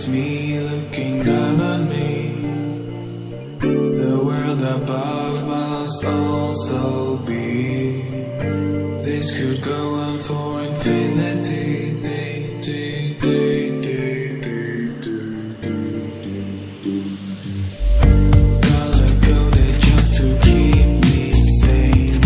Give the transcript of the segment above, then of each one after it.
it's me looking down on me, the world above must also be. This could go on for infinity. Color coded just to keep me sane.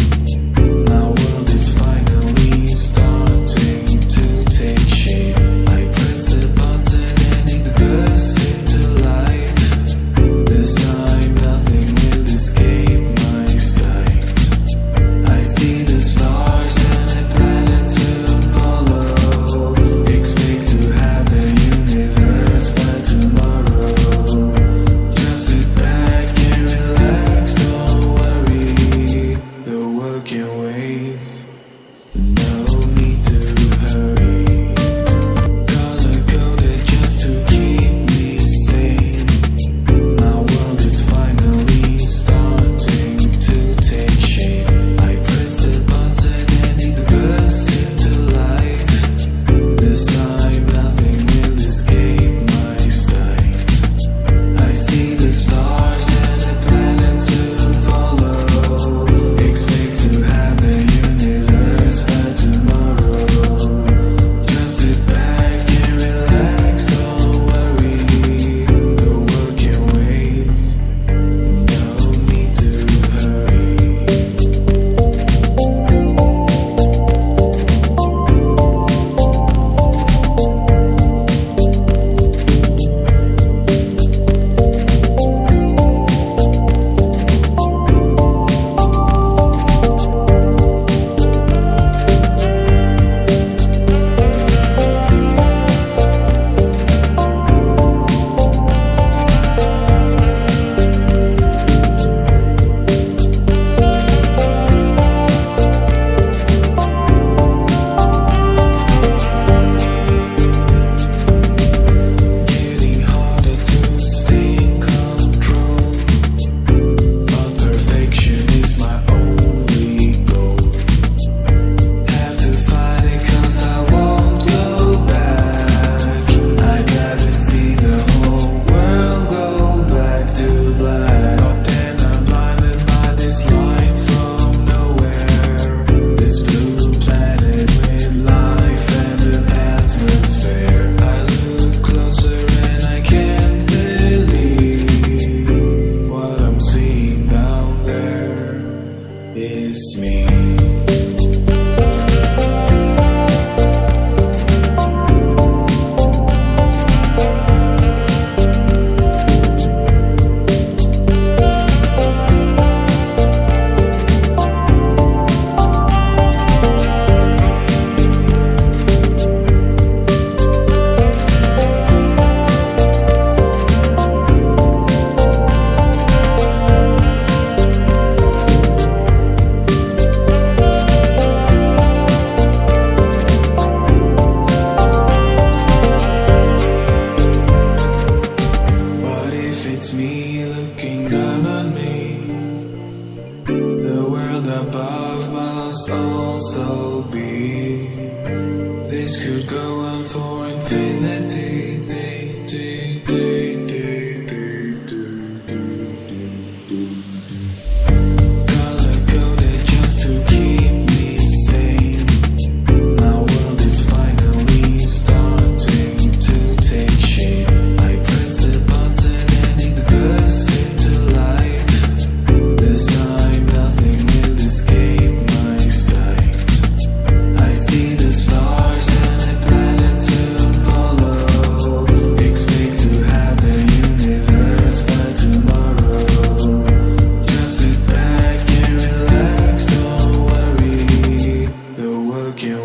My world is finally starting to take shape. I press the button and it bursts into life. This time nothing will escape my sight. I see the stars and the planets soon follow. Expect to have the universe by tomorrow. Just sit back and relax, don't worry. The world can wait, no need to hurry. Color coded just to keep me sane. My world is finally starting to take shape. I press the button and it bursts into life. This time nothing will escape my sight. I see the stars and the planets soon follow. Expect to have the universe by tomorrow. Just sit back and relax, don't worry. The world can wait, no need to hurry. Getting harder to stay in control, but perfection is my only goal. Have to fight it 'cause I won't go back. I'd rather see the whole world go back to black. But then I'm blinded by this light from nowhere. This blue planet with life and an atmosphere. I look closer and I can't believe what I'm seeing down there is me. But if it's me looking down on me, the world above must also be. This could go on for infinity. Color coded just to keep me sane. My world is finally starting to take shape. I press the button and it bursts into life. This time nothing will escape my sight. I see the stars and the planets soon follow. Expect to have the universe by tomorrow. Just sit back and relax, don't worry. The world can